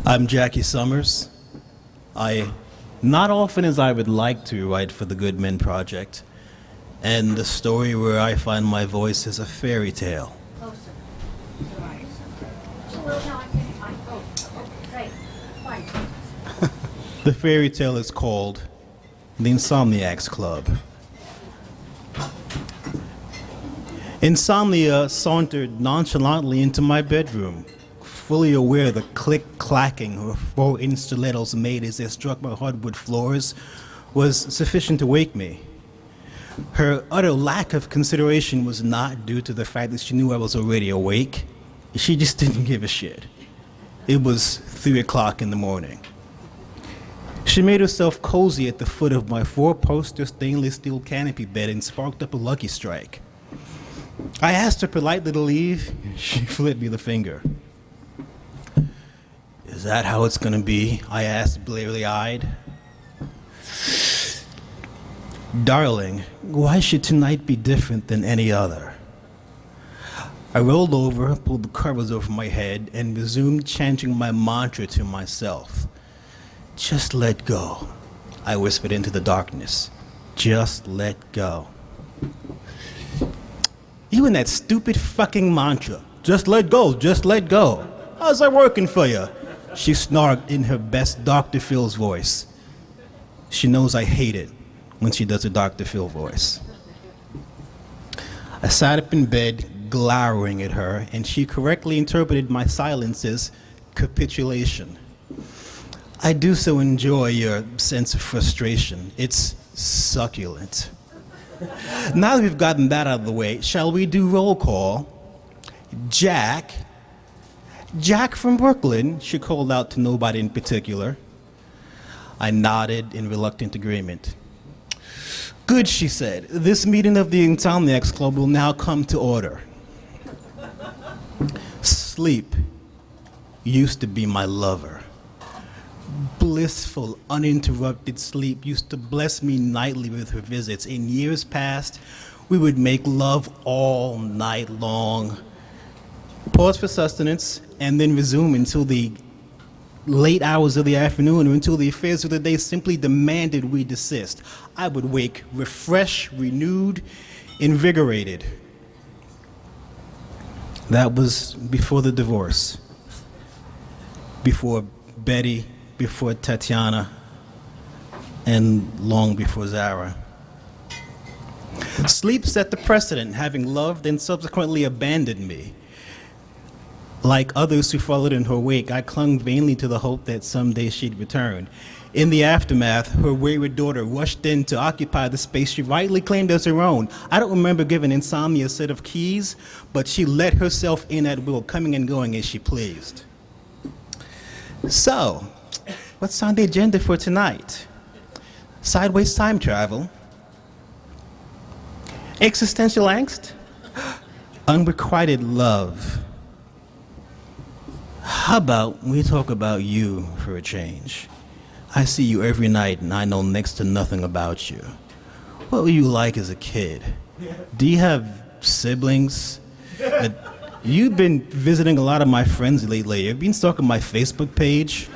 I'm Jackie Summers. I, not often as I would like to, write for the Good Men Project, and the story where I find my voice is a fairy tale. Closer. Right. Well, no, I can't find. Oh, great. Fine. The fairy tale is called The Insomniacs Club. Insomnia sauntered nonchalantly into my bedroom, fully aware the click-clacking her 4-inch stilettos made as they struck my hardwood floors was sufficient to wake me. Her utter lack of consideration was not due to the fact that she knew I was already awake. She just didn't give a shit. It was 3 o'clock in the morning. She made herself cozy at the foot of my 4-poster stainless steel canopy bed and sparked up a Lucky Strike. I asked her politely to leave. She flipped me the finger. Is that how it's gonna be? I asked, bleary-eyed. Darling, why should tonight be different than any other? I rolled over, pulled the covers over my head, and resumed chanting my mantra to myself. Just let go, I whispered into the darkness. Just let go. You and that stupid fucking mantra. Just let go, just let go. How's that working for you? She snarked in her best Dr. Phil's voice. She knows I hate it when she does a Dr. Phil voice. I sat up in bed, glowering at her, and she correctly interpreted my silence as capitulation. I do so enjoy your sense of frustration. It's succulent. Now that we've gotten that out of the way, shall we do roll call? Jack from Brooklyn, she called out to nobody in particular. I nodded in reluctant agreement. Good, she said. This meeting of the Insomniacs Club will now come to order. Sleep used to be my lover. Blissful, uninterrupted sleep used to bless me nightly with her visits. In years past, we would make love all night long, pause for sustenance, and then resume until the late hours of the afternoon or until the affairs of the day simply demanded we desist. I would wake refreshed, renewed, invigorated. That was before the divorce, before Betty, before Tatiana, and long before Zara. Sleep set the precedent, having loved and subsequently abandoned me. Like others who followed in her wake, I clung vainly to the hope that someday she'd return. In the aftermath, her wayward daughter rushed in to occupy the space she rightly claimed as her own. I don't remember giving Insomnia a set of keys, but she let herself in at will, coming and going as she pleased. So, what's on the agenda for tonight? Sideways time travel? Existential angst? Unrequited love? How about we talk about you for a change? I see you every night and I know next to nothing about you. What were you like as a kid? Do you have siblings? You've been visiting a lot of my friends lately. You've been stalking my Facebook page.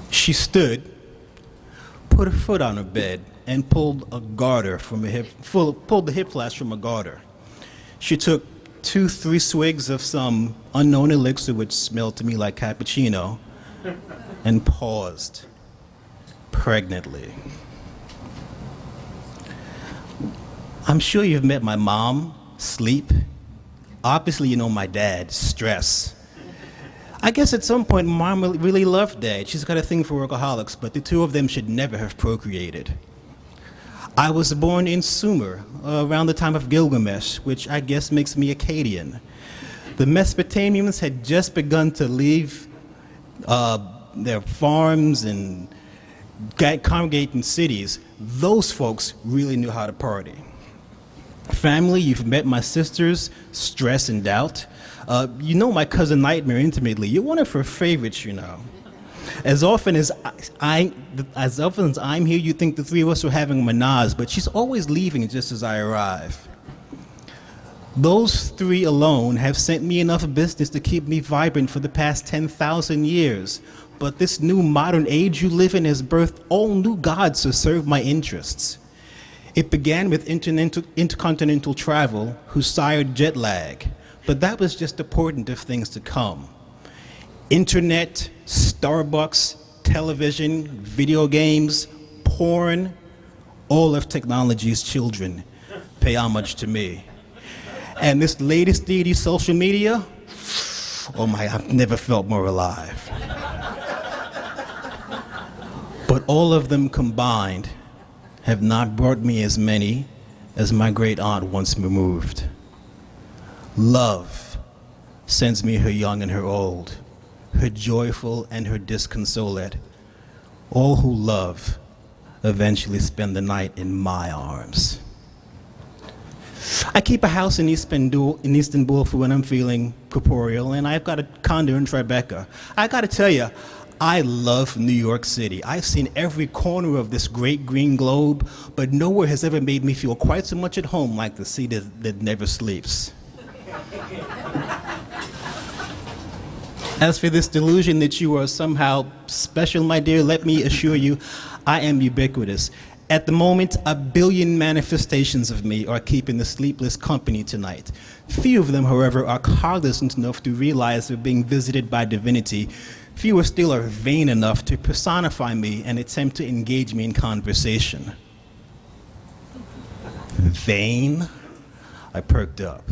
She stood, put her foot on her bed, and pulled a garter from a pulled the hip flask from a garter. She took 2-3 swigs of some unknown elixir which smelled to me like cappuccino and paused pregnantly. I'm sure you've met my mom, Sleep. Obviously you know my dad, Stress. I guess at some point Mom really loved Dad. She's got a thing for workaholics, but the two of them should never have procreated. I was born in Sumer, around the time of Gilgamesh, which I guess makes me Akkadian. The Mesopotamians had just begun to leave their farms and congregate in cities. Those folks really knew how to party. Family, you've met my sisters, Stress and Doubt. You know my cousin Nightmare intimately. You're one of her favorites, you know. As often as I'm here, you think the three of us are having a menage, but she's always leaving just as I arrive. Those three alone have sent me enough business to keep me vibrant for the past 10,000 years. But this new modern age you live in has birthed all new gods to serve my interests. It began with intercontinental travel, whose sired jet lag, but that was just the portent of things to come. Internet, Starbucks, television, video games, porn, all of technology's children pay homage to me. And this latest deity, social media, oh my, I've never felt more alive. But all of them combined have not brought me as many as my great aunt once removed. Love sends me her young and her old, her joyful and her disconsolate. All who love eventually spend the night in my arms. I keep a house in Istanbul for when I'm feeling corporeal, and I've got a condo in Tribeca. I gotta tell you, I love New York City. I've seen every corner of this great green globe, but nowhere has ever made me feel quite so much at home like the city that never sleeps. As for this delusion that you are somehow special, my dear, let me assure you, I am ubiquitous. At the moment, 1 billion manifestations of me are keeping the sleepless company tonight. Few of them, however, are cognizant enough to realize they're being visited by divinity. Fewer still are vain enough to personify me and attempt to engage me in conversation. Vain? I perked up.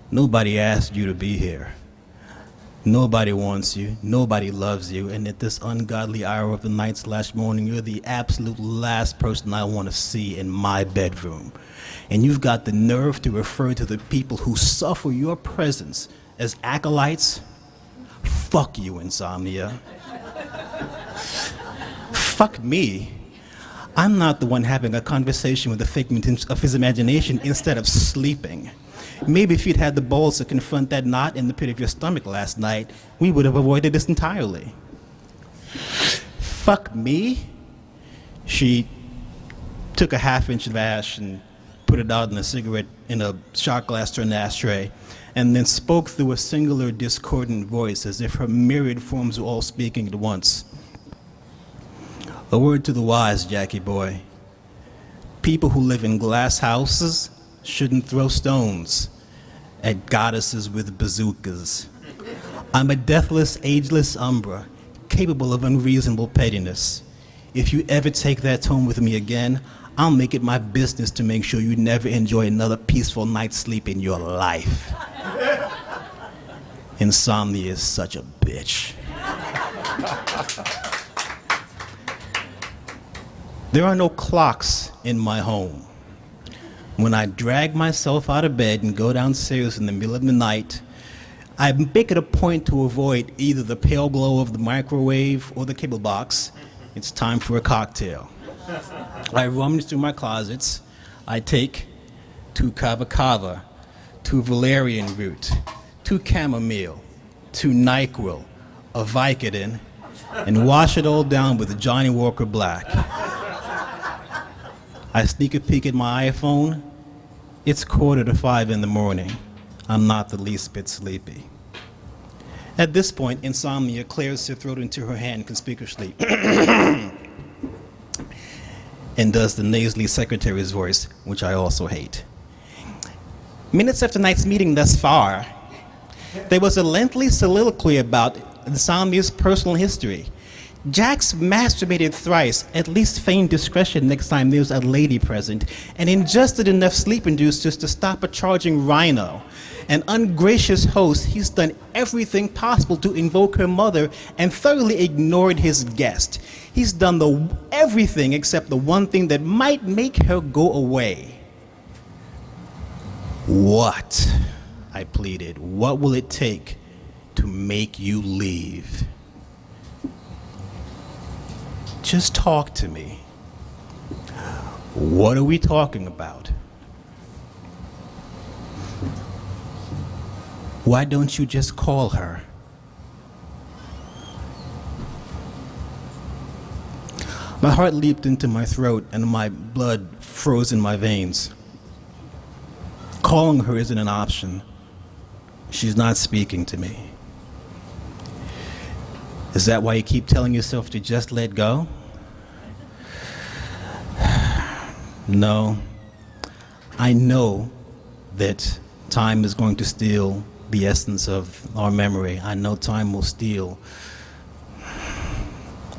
Nobody asked you to be here. Nobody wants you, nobody loves you, and at this ungodly hour of the night / morning, you're the absolute last person I want to see in my bedroom. And you've got the nerve to refer to the people who suffer your presence as acolytes? Fuck you, insomnia. Fuck me. I'm not the one having a conversation with a figment of his imagination instead of sleeping. Maybe if you'd had the balls to confront that knot in the pit of your stomach last night, we would have avoided this entirely. Fuck me? She took a half-inch of ash and put it out in a shot glass to an ashtray, and then spoke through a singular discordant voice as if her myriad forms were all speaking at once. A word to the wise, Jackie boy. People who live in glass houses shouldn't throw stones at goddesses with bazookas. I'm a deathless, ageless umbra, capable of unreasonable pettiness. If you ever take that tone with me again, I'll make it my business to make sure you never enjoy another peaceful night's sleep in your life. Insomnia is such a bitch. There are no clocks in my home. When I drag myself out of bed and go downstairs in the middle of the night, I make it a point to avoid either the pale glow of the microwave or the cable box. It's time for a cocktail. I rummage through my closets. I take 2 kava kava, 2 valerian root, 2 chamomile, 2 NyQuil, a Vicodin, and wash it all down with a Johnny Walker Black. I sneak a peek at my iPhone. It's 4:45 in the morning. I'm not the least bit sleepy. At this point, insomnia clears her throat into her hand conspicuously and does the nasally secretary's voice, which I also hate. Minutes after tonight's meeting thus far, there was a lengthy soliloquy about insomnia's personal history. Jax masturbated thrice, at least feign discretion next time there's a lady present, and ingested enough sleep inducers to stop a charging rhino. An ungracious host, he's done everything possible to invoke her mother and thoroughly ignored his guest. He's done everything except the one thing that might make her go away. What? I pleaded. What will it take to make you leave? Just talk to me. What are we talking about? Why don't you just call her? My heart leaped into my throat and my blood froze in my veins. Calling her isn't an option. She's not speaking to me. Is that why you keep telling yourself to just let go? No. I know that time is going to steal the essence of our memory. I know time will steal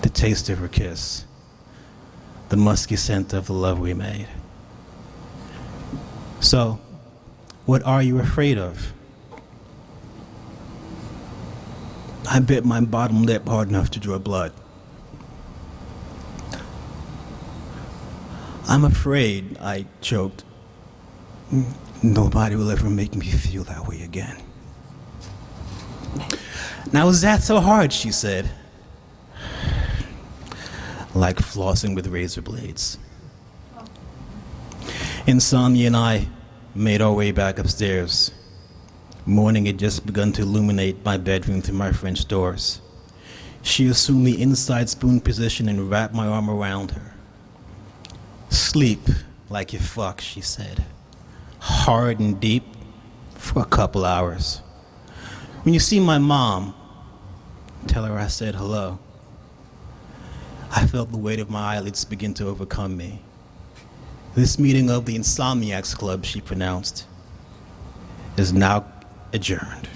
the taste of her kiss, the musky scent of the love we made. So, what are you afraid of? I bit my bottom lip hard enough to draw blood. I'm afraid, I choked. Nobody will ever make me feel that way again. Now, is that so hard, she said. Like flossing with razor blades. Insomnia and I made our way back upstairs. Morning had just begun to illuminate my bedroom through my French doors. She assumed the inside spoon position and wrapped my arm around her. Sleep like you fuck, she said. Hard and deep for a couple hours. When you see my mom, tell her I said hello. I felt the weight of my eyelids begin to overcome me. This meeting of the Insomniacs Club, she pronounced, is now adjourned.